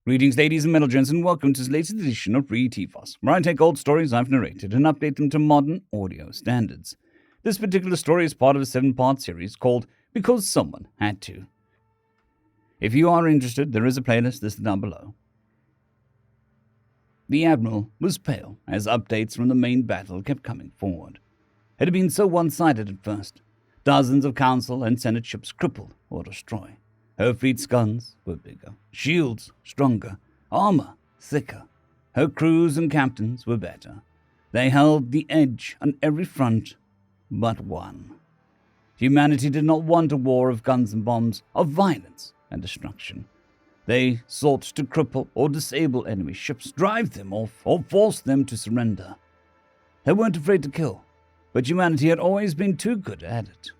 Greetings, ladies and metal-gents, and welcome to this latest edition of Re-TFOS, where I take old stories I've narrated and update them to modern audio standards. This particular story is part of a 7-part series called Because Someone Had To. If you are interested, there is a playlist listed down below. The Admiral was pale as updates from the main battle kept coming forward. It had been so one-sided at first. Dozens of Council and Senate ships crippled or destroyed. Her fleet's guns were bigger, shields stronger, armor thicker. Her crews and captains were better. They held the edge on every front but one. Humanity did not want a war of guns and bombs, of violence and destruction. They sought to cripple or disable enemy ships, drive them off, or force them to surrender. They weren't afraid to kill, but humanity had always been too good at it.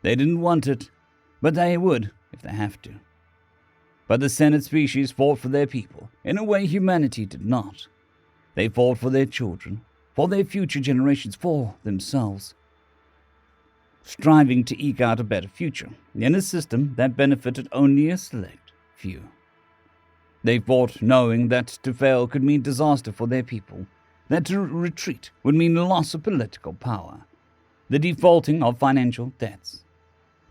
They didn't want it, but they would if they have to. But the Senate species fought for their people in a way humanity did not. They fought for their children, for their future generations, for themselves, striving to eke out a better future in a system that benefited only a select few. They fought knowing that to fail could mean disaster for their people, that to retreat would mean loss of political power, the defaulting of financial debts.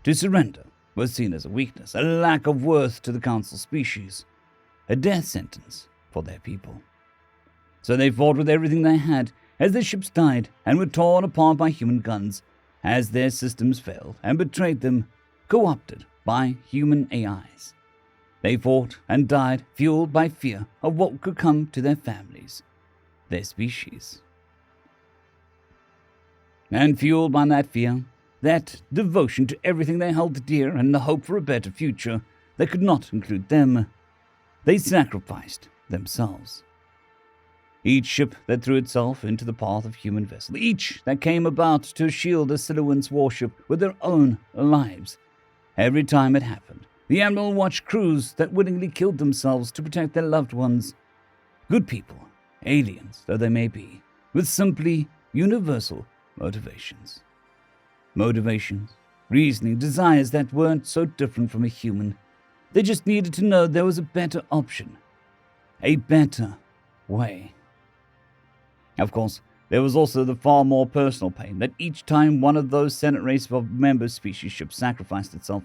To surrender was seen as a weakness, a lack of worth to the Council species, a death sentence for their people. So they fought with everything they had as their ships died and were torn apart by human guns, as their systems failed and betrayed them, co-opted by human AIs. They fought and died, fueled by fear of what could come to their families, their species. And fueled by that fear, that devotion to everything they held dear and the hope for a better future that could not include them, they sacrificed themselves. Each ship that threw itself into the path of human vessel, each that came about to shield a Siluan's warship with their own lives. Every time it happened, the Admiral watched crews that willingly killed themselves to protect their loved ones. Good people, aliens though they may be, with simply universal motivations. Motivations, reasoning, desires that weren't so different from a human. They just needed to know there was a better option, a better way. Of course, there was also the far more personal pain that each time one of those Senate race of member species ships sacrificed itself,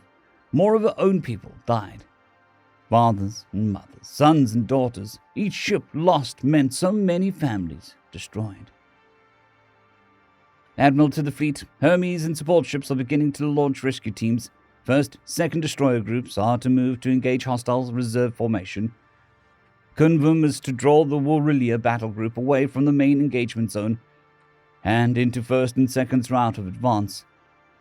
more of her own people died. Fathers and mothers, sons and daughters, each ship lost meant so many families destroyed. Admiral to the fleet, Hermes and support ships are beginning to launch rescue teams. First, second destroyer groups are to move to engage hostile reserve formation. Kunvum is to draw the Warilia battle group away from the main engagement zone and into first and second's route of advance.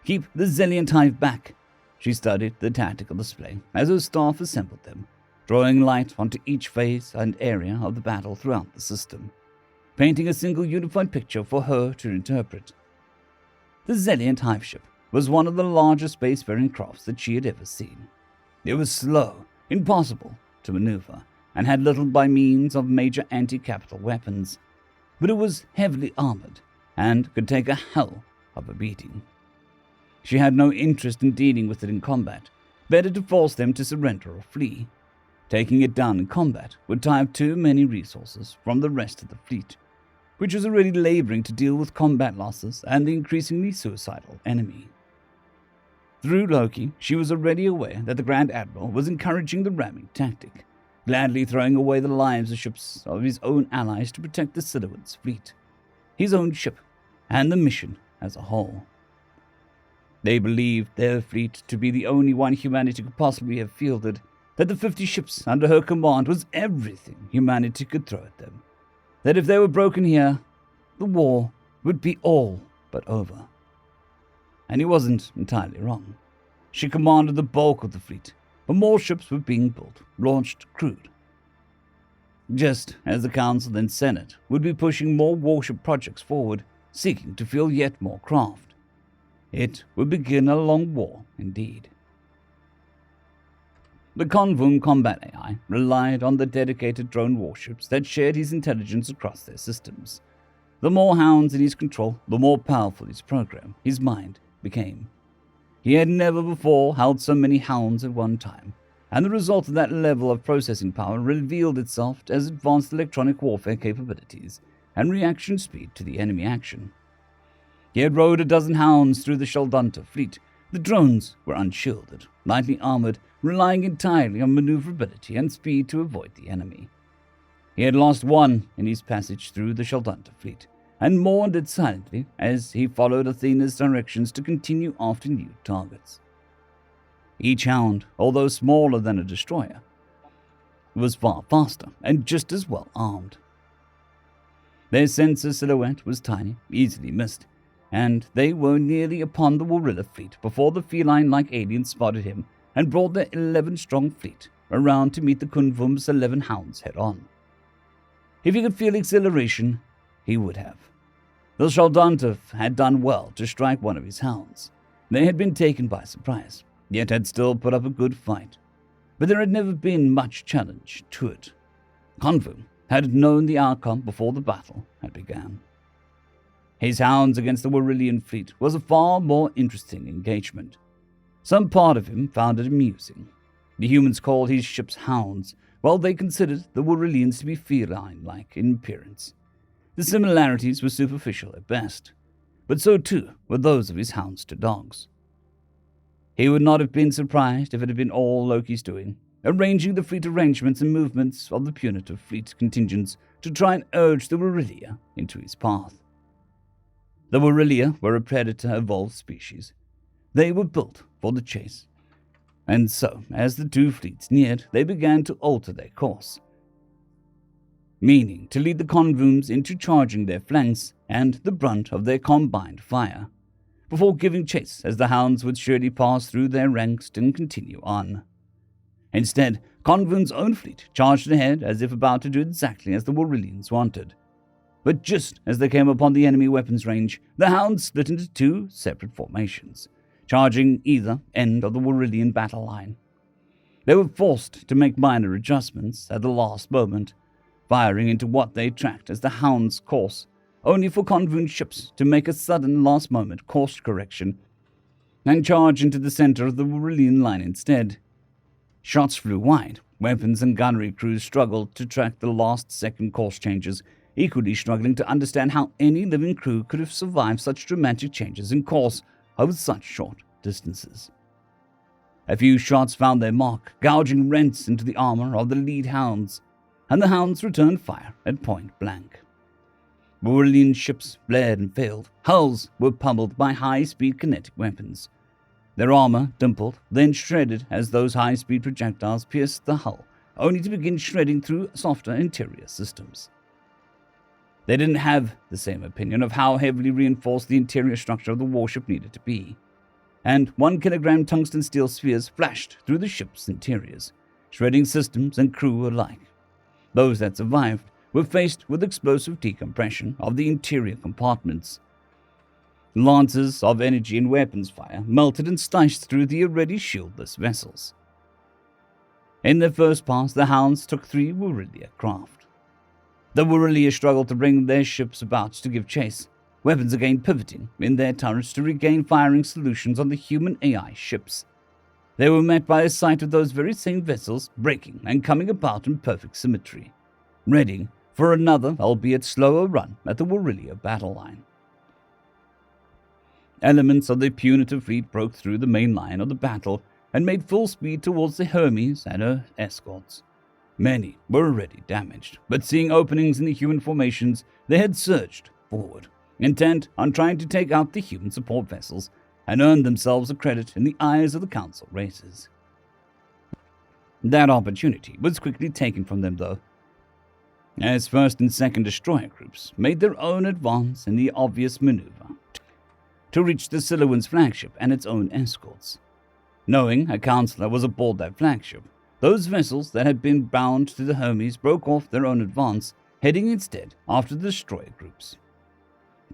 Keep the Zeliant Hive back. She studied the tactical display as her staff assembled them, drawing light onto each phase and area of the battle throughout the system, painting a single unified picture for her to interpret. The Zeliant Hive ship was one of the largest spacefaring crafts that she had ever seen. It was slow, impossible to maneuver, and had little by means of major anti-capital weapons, but it was heavily armored and could take a hell of a beating. She had no interest in dealing with it in combat. Better to force them to surrender or flee. Taking it down in combat would tie up too many resources from the rest of the fleet, which was already laboring to deal with combat losses and the increasingly suicidal enemy. Through Loki, she was already aware that the Grand Admiral was encouraging the ramming tactic, gladly throwing away the lives of ships of his own allies to protect the Siluan's fleet, his own ship, and the mission as a whole. They believed their fleet to be the only one humanity could possibly have fielded, that the 50 ships under her command was everything humanity could throw at them, that if they were broken here, the war would be all but over. And he wasn't entirely wrong. She commanded the bulk of the fleet, but more ships were being built, launched, crewed. Just as the Council and Senate would be pushing more warship projects forward, seeking to field yet more craft. It would begin a long war indeed. The Kunvum combat AI relied on the dedicated drone warships that shared his intelligence across their systems. The more hounds in his control, the more powerful his program, his mind, became. He had never before held so many hounds at one time, and the result of that level of processing power revealed itself as advanced electronic warfare capabilities and reaction speed to the enemy action. He had rode a dozen hounds through the Sheldunter fleet. The drones were unshielded, lightly armored, relying entirely on maneuverability and speed to avoid the enemy. He had lost one in his passage through the Sheldunter fleet, and mourned it silently as he followed Athena's directions to continue after new targets. Each hound, although smaller than a destroyer, was far faster and just as well armed. Their sensor silhouette was tiny, easily missed, and they were nearly upon the Warilla fleet before the feline-like aliens spotted him and brought their 11-strong fleet around to meet the Kunvum's 11 hounds head-on. If he could feel exhilaration, he would have. The Sheldunter had done well to strike one of his hounds. They had been taken by surprise, yet had still put up a good fight. But there had never been much challenge to it. Kunvum had known the outcome before the battle had begun. His hounds against the Warillian fleet was a far more interesting engagement. Some part of him found it amusing. The humans called his ships hounds, while they considered the Warillians to be feline-like in appearance. The similarities were superficial at best, but so too were those of his hounds to dogs. He would not have been surprised if it had been all Loki's doing, arranging the fleet arrangements and movements of the punitive fleet contingents to try and urge the Warillia into his path. The Warillia were a predator-evolved species. They were built for the chase, and so, as the two fleets neared, they began to alter their course, meaning to lead the Kunvums into charging their flanks and the brunt of their combined fire, before giving chase as the hounds would surely pass through their ranks and continue on. Instead, Kunvum's own fleet charged ahead as if about to do exactly as the Warillians wanted. But just as they came upon the enemy weapons range, the hounds split into two separate formations, charging either end of the Warillian battle line. They were forced to make minor adjustments at the last moment, firing into what they tracked as the hounds' course, only for Kunvum's ships to make a sudden last-moment course correction and charge into the center of the Warillian line instead. Shots flew wide. Weapons and gunnery crews struggled to track the last-second course changes, equally struggling to understand how any living crew could have survived such dramatic changes in course over such short distances. A few shots found their mark, gouging rents into the armor of the lead hounds, and the hounds returned fire at point blank. Warillian ships flared and failed. Hulls were pummeled by high-speed kinetic weapons. Their armor dimpled, then shredded as those high-speed projectiles pierced the hull, only to begin shredding through softer interior systems. They didn't have the same opinion of how heavily reinforced the interior structure of the warship needed to be, and 1-kilogram tungsten steel spheres flashed through the ship's interiors, shredding systems and crew alike. Those that survived were faced with explosive decompression of the interior compartments. Lances of energy and weapons fire melted and sliced through the already shieldless vessels. In their first pass, the hounds took 3 Warillia craft. The Warillia struggled to bring their ships about to give chase, weapons again pivoting in their turrets to regain firing solutions on the human AI ships. They were met by a sight of those very same vessels breaking and coming about in perfect symmetry, ready for another, albeit slower, run at the Warillia battle line. Elements of the punitive fleet broke through the main line of the battle and made full speed towards the Hermes and her escorts. Many were already damaged, but seeing openings in the human formations, they had surged forward, intent on trying to take out the human support vessels and earn themselves a credit in the eyes of the Council races. That opportunity was quickly taken from them, though, as first and second destroyer groups made their own advance in the obvious maneuver to reach the Siluan's flagship and its own escorts. Knowing a counselor was aboard that flagship, those vessels that had been bound to the Hermes broke off their own advance, heading instead after the destroyer groups.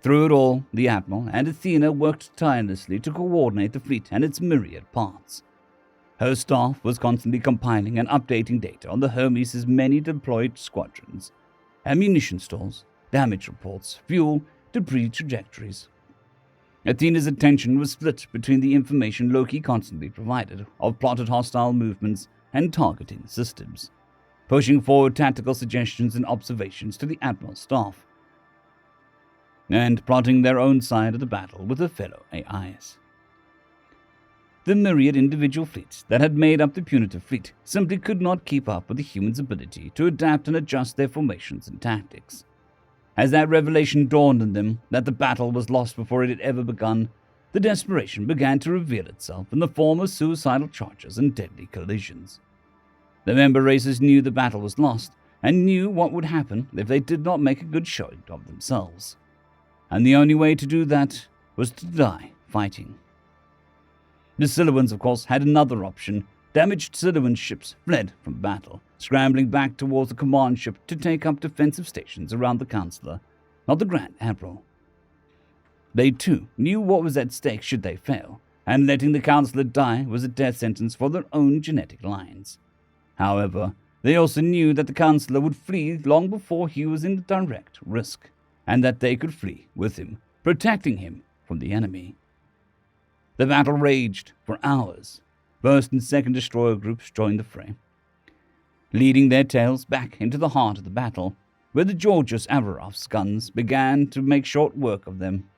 Through it all, the Admiral and Athena worked tirelessly to coordinate the fleet and its myriad parts. Her staff was constantly compiling and updating data on the Hermes' many deployed squadrons, ammunition stores, damage reports, fuel, debris trajectories. Athena's attention was split between the information Loki constantly provided of plotted hostile movements and targeting systems, pushing forward tactical suggestions and observations to the Admiral's staff, and plotting their own side of the battle with their fellow AIs. The myriad individual fleets that had made up the punitive fleet simply could not keep up with the humans' ability to adapt and adjust their formations and tactics. As that revelation dawned on them that the battle was lost before it had ever begun, the desperation began to reveal itself in the form of suicidal charges and deadly collisions. The member races knew the battle was lost and knew what would happen if they did not make a good showing of themselves. And the only way to do that was to die fighting. The Siluans, of course, had another option. Damaged Siluan ships fled from battle, scrambling back towards the command ship to take up defensive stations around the Chancellor, not the Grand Admiral. They, too, knew what was at stake should they fail, and letting the Chancellor die was a death sentence for their own genetic lines. However, they also knew that the Chancellor would flee long before he was in direct risk, and that they could flee with him, protecting him from the enemy. The battle raged for hours. First and second destroyer groups joined the fray, leading their tails back into the heart of the battle, where the Georgios Averoff's guns began to make short work of them.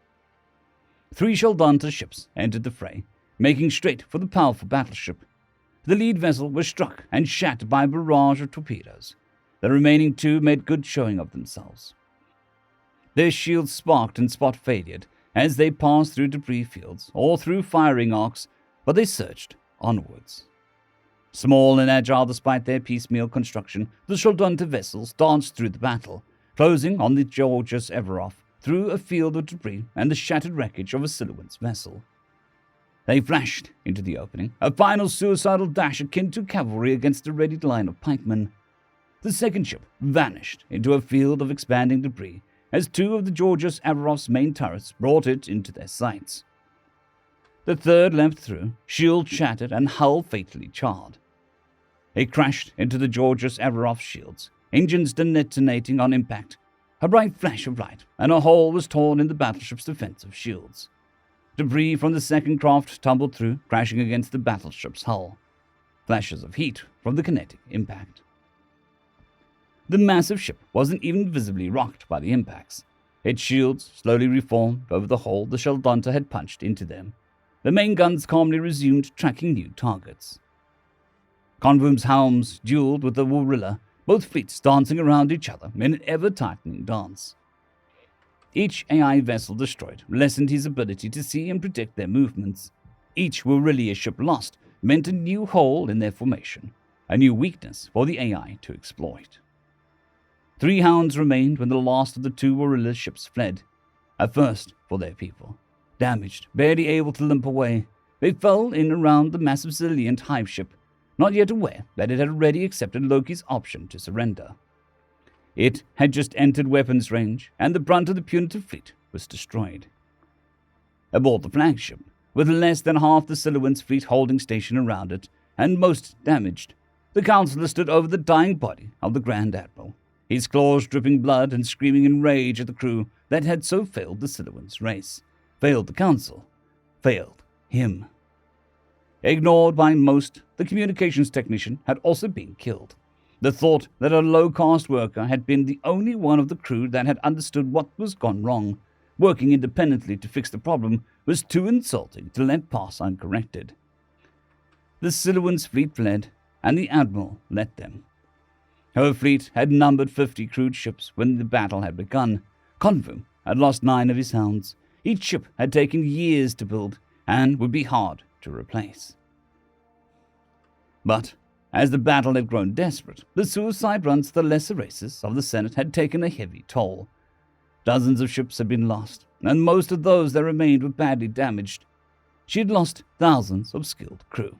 3 Sheldonta ships entered the fray, making straight for the powerful battleship. The lead vessel was struck and shattered by a barrage of torpedoes. The remaining 2 made good showing of themselves. Their shields sparked and spot faded as they passed through debris fields or through firing arcs, but they surged onwards. Small and agile despite their piecemeal construction, the Sheldonta vessels danced through the battle, closing on the Georgios Averoff through a field of debris and the shattered wreckage of a Siluan's vessel. They flashed into the opening, a final suicidal dash akin to cavalry against a readied line of pikemen. The second ship vanished into a field of expanding debris as 2 of the Georgios Averoff's main turrets brought it into their sights. The third leapt through, shield shattered and hull fatally charred. It crashed into the Georgios Averoff shields, engines detonating on impact. A bright flash of light, and a hole was torn in the battleship's defensive shields. Debris from the second craft tumbled through, crashing against the battleship's hull. Flashes of heat from the kinetic impact. The massive ship wasn't even visibly rocked by the impacts. Its shields slowly reformed over the hole the Sheldonta had punched into them. The main guns calmly resumed tracking new targets. Convoom's helms dueled with the Warilla, both fleets dancing around each other in an ever-tightening dance. Each AI vessel destroyed lessened his ability to see and predict their movements. Each Warilla ship lost meant a new hole in their formation, a new weakness for the AI to exploit. 3 hounds remained when the last of the 2 Warilla ships fled, a first for their people. Damaged, barely able to limp away, they fell in around the massive Zilliant hive ship, not yet aware that it had already accepted Loki's option to surrender. It had just entered weapons range, and the brunt of the punitive fleet was destroyed. Aboard the flagship, with less than half the Siluan's fleet holding station around it, and most damaged, the Counselor stood over the dying body of the Grand Admiral, his claws dripping blood and screaming in rage at the crew that had so failed the Siluan's race, failed the Council, failed him. Ignored by most, the communications technician had also been killed. The thought that a low-caste worker had been the only one of the crew that had understood what was gone wrong, working independently to fix the problem, was too insulting to let pass uncorrected. The Siluan's fleet fled, and the Admiral let them. Her fleet had numbered 50 crewed ships when the battle had begun. Convoom had lost 9 of his hounds. Each ship had taken years to build, and would be hard to replace. But as the battle had grown desperate, the suicide runs to the lesser races of the Senate had taken a heavy toll. Dozens of ships had been lost, and most of those that remained were badly damaged. She had lost thousands of skilled crew,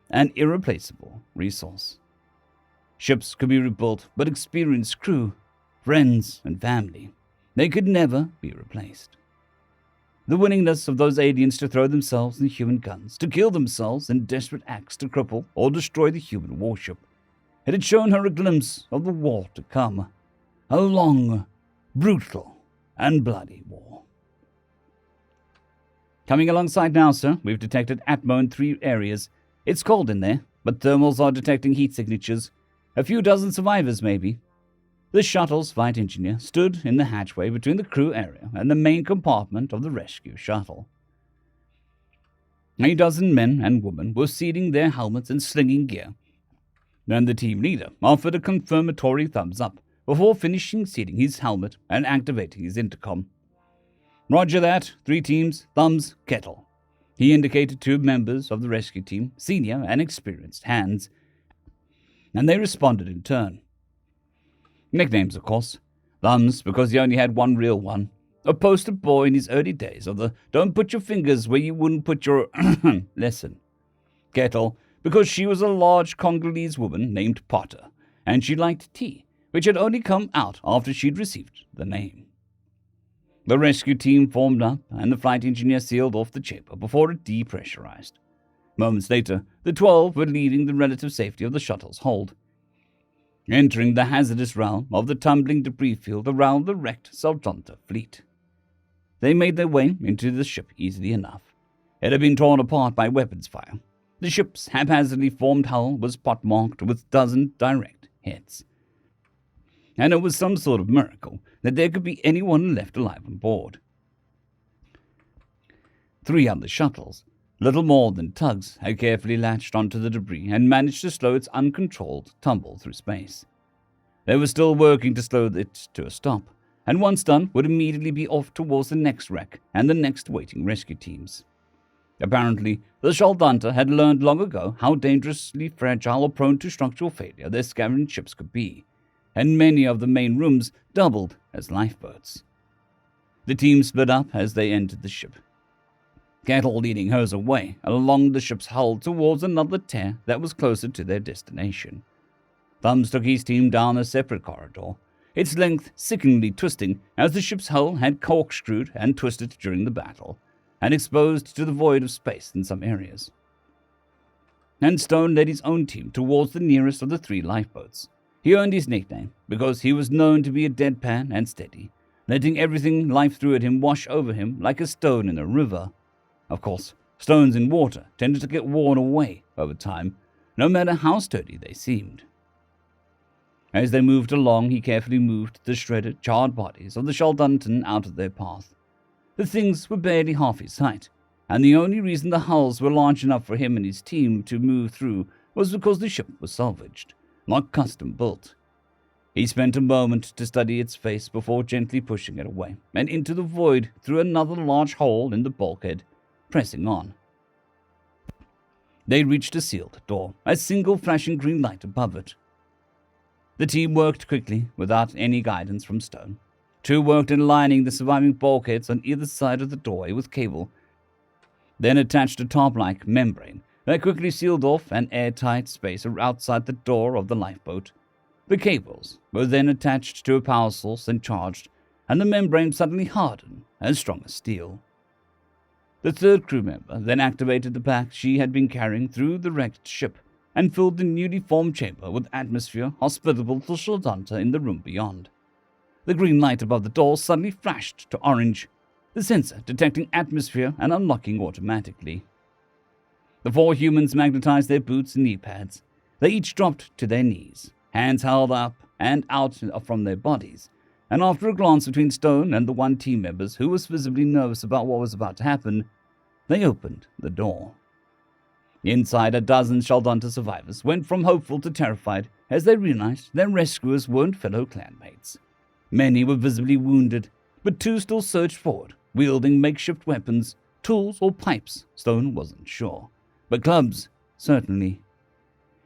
an irreplaceable resource. Ships could be rebuilt, but experienced crew, friends, and family, they could never be replaced. The willingness of those aliens to throw themselves in human guns, to kill themselves in desperate acts to cripple or destroy the human warship. It had shown her a glimpse of the war to come. A long, brutal, and bloody war. Coming alongside now, sir, we've detected Atmo in 3 areas. It's cold in there. but thermals are detecting heat signatures. A few dozen survivors, maybe. The shuttle's flight engineer stood in the hatchway between the crew area and the main compartment of the rescue shuttle. A dozen men and women were seating their helmets and slinging gear. Then the team leader offered a confirmatory thumbs up before finishing seating his helmet and activating his intercom. Roger that, 3 teams, thumbs, kettle. He indicated 2 members of the rescue team, senior and experienced hands, and they responded in turn. Nicknames, of course. Thumbs, because he only had one real one. A poster boy in his early days of the don't put your fingers where you wouldn't put your lesson. Kettle, because she was a large Congolese woman named Potter, and she liked tea, which had only come out after she'd received the name. The rescue team formed up, and the flight engineer sealed off the chamber before it depressurized. Moments later, the 12 were leaving the relative safety of the shuttle's hold, entering the hazardous realm of the tumbling debris field around the wrecked Saltonta fleet. They made their way into the ship easily enough. It had been torn apart by weapons fire. The ship's haphazardly formed hull was pockmarked with dozen direct hits. And it was some sort of miracle that there could be anyone left alive on board. 3 other shuttles, little more than tugs, had carefully latched onto the debris and managed to slow its uncontrolled tumble through space. They were still working to slow it to a stop, and once done would immediately be off towards the next wreck and the next waiting rescue teams. Apparently, the Shaldanta had learned long ago how dangerously fragile or prone to structural failure their scavenged ships could be, and many of the main rooms doubled as lifeboats. The team split up as they entered the ship, Kettle leading hers away along the ship's hull towards another tear that was closer to their destination. Thumbs took his team down a separate corridor, its length sickeningly twisting as the ship's hull had corkscrewed and twisted during the battle, and exposed to the void of space in some areas. And Stone led his own team towards the nearest of the 3 lifeboats. He earned his nickname because he was known to be a deadpan and steady, letting everything life threw at him wash over him like a stone in a river. Of course, stones in water tended to get worn away over time, no matter how sturdy they seemed. As they moved along, he carefully moved the shredded, charred bodies of the Shalduntan out of their path. The things were barely half his height, and the only reason the hulls were large enough for him and his team to move through was because the ship was salvaged, not custom built. He spent a moment to study its face before gently pushing it away and into the void through another large hole in the bulkhead, pressing on. They reached a sealed door, a single flashing green light above it. The team worked quickly, without any guidance from Stone. 2 worked in lining the surviving bulkheads on either side of the doorway with cable, then attached a top-like membrane that quickly sealed off an airtight space outside the door of the lifeboat. The cables were then attached to a power source and charged, and the membrane suddenly hardened as strong as steel. The 3rd crew member then activated the pack she had been carrying through the wrecked ship and filled the newly formed chamber with atmosphere hospitable to Shaldanta in the room beyond. The green light above the door suddenly flashed to orange, the sensor detecting atmosphere and unlocking automatically. The 4 humans magnetized their boots and knee pads. They each dropped to their knees, hands held up and out from their bodies, and after a glance between Stone and the 1 team members who was visibly nervous about what was about to happen, they opened the door. Inside, a dozen Shaldanta survivors went from hopeful to terrified as they realized their rescuers weren't fellow clanmates. Many were visibly wounded, but 2 still surged forward, wielding makeshift weapons, tools or pipes. Stone wasn't sure, but clubs, certainly.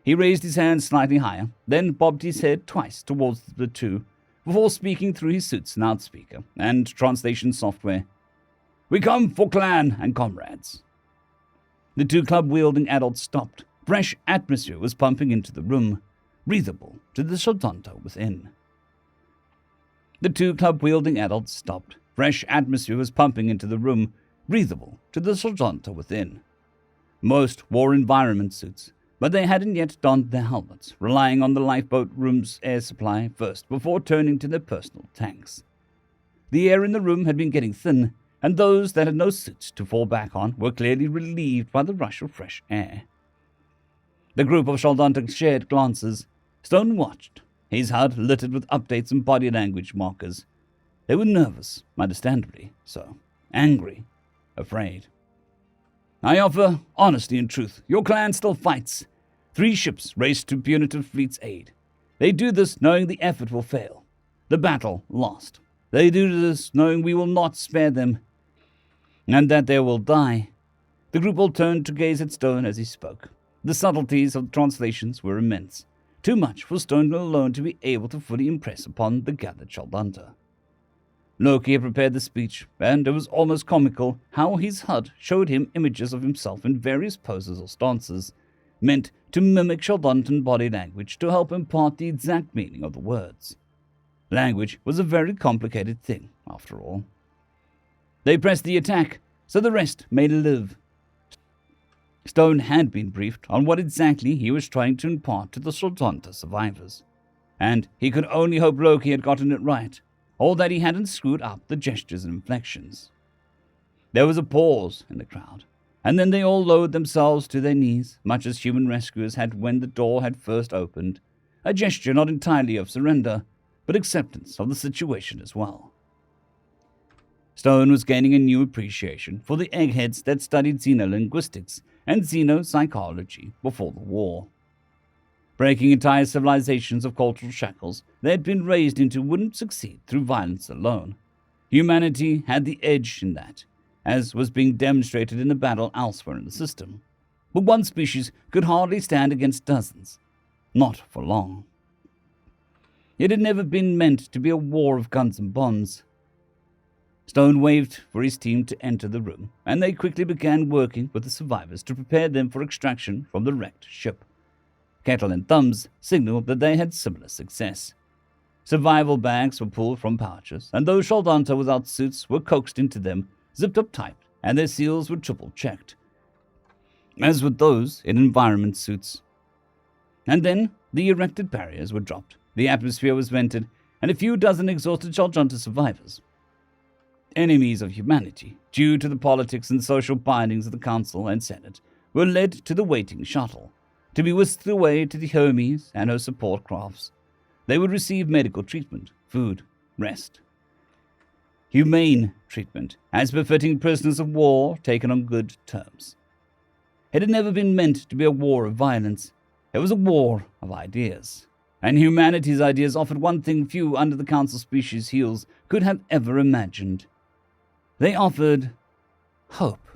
He raised his hand slightly higher, then bobbed his head twice towards the 2, before speaking through his suit's loudspeaker and translation software. "We come for clan and comrades." The 2 club-wielding adults stopped. Fresh atmosphere was pumping into the room, breathable to the Shaldanta within. The 2 club-wielding adults stopped. Fresh atmosphere was pumping into the room, breathable to the Shaldanta within. Most wore environment suits, but they hadn't yet donned their helmets, relying on the lifeboat room's air supply first before turning to their personal tanks. The air in the room had been getting thin, and those that had no suits to fall back on were clearly relieved by the rush of fresh air. The group of Shaldanta shared glances. Stone watched, his HUD littered with updates and body language markers. They were nervous, understandably so, angry, afraid. I offer honesty and truth. Your clan still fights. 3 ships raced to punitive fleet's aid. They do this knowing the effort will fail. The battle lost. They do this knowing we will not spare them, and that they will die. The group all turned to gaze at Stone as he spoke. The subtleties of the translations were immense. Too much for Stone alone to be able to fully impress upon the gathered Shaldanta. Loki had prepared the speech, and it was almost comical how his HUD showed him images of himself in various poses or stances, meant to mimic Shaldantan body language to help impart the exact meaning of the words. Language was a very complicated thing, after all. They pressed the attack, so the rest may live. Stone had been briefed on what exactly he was trying to impart to the Shaldanta survivors, and he could only hope Loki had gotten it right, or that he hadn't screwed up the gestures and inflections. There was a pause in the crowd, and then they all lowered themselves to their knees, much as human rescuers had when the door had first opened, a gesture not entirely of surrender, but acceptance of the situation as well. Stone was gaining a new appreciation for the eggheads that studied xenolinguistics and xenopsychology before the war. Breaking entire civilizations of cultural shackles they had been raised into wouldn't succeed through violence alone. Humanity had the edge in that, as was being demonstrated in the battle elsewhere in the system. But one species could hardly stand against dozens. Not for long. It had never been meant to be a war of guns and bombs. Stone waved for his team to enter the room, and they quickly began working with the survivors to prepare them for extraction from the wrecked ship. Kettle and Thumbs signaled that they had similar success. Survival bags were pulled from pouches, and those Shaldanta without suits were coaxed into them, zipped up tight, and their seals were triple-checked, as with those in environment suits. And then the erected barriers were dropped, the atmosphere was vented, and a few dozen exhausted Shaldanta survivors, enemies of humanity, due to the politics and social bindings of the Council and Senate, were led to the waiting shuttle, to be whisked away to the Hermes and her support crafts. They would receive medical treatment, food, rest. Humane treatment, as befitting prisoners of war taken on good terms. It had never been meant to be a war of violence. It was a war of ideas. And humanity's ideas offered one thing few under the Council species' heels could have ever imagined. They offered hope.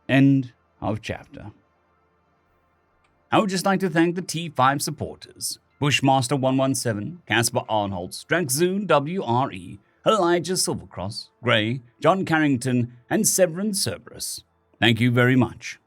End of chapter. I would just like to thank the T5 supporters: Bushmaster 117, Casper Arnholtz, Drexzoon WRE, Elijah Silvercross, Gray, John Carrington, and Severin Cerberus. Thank you very much.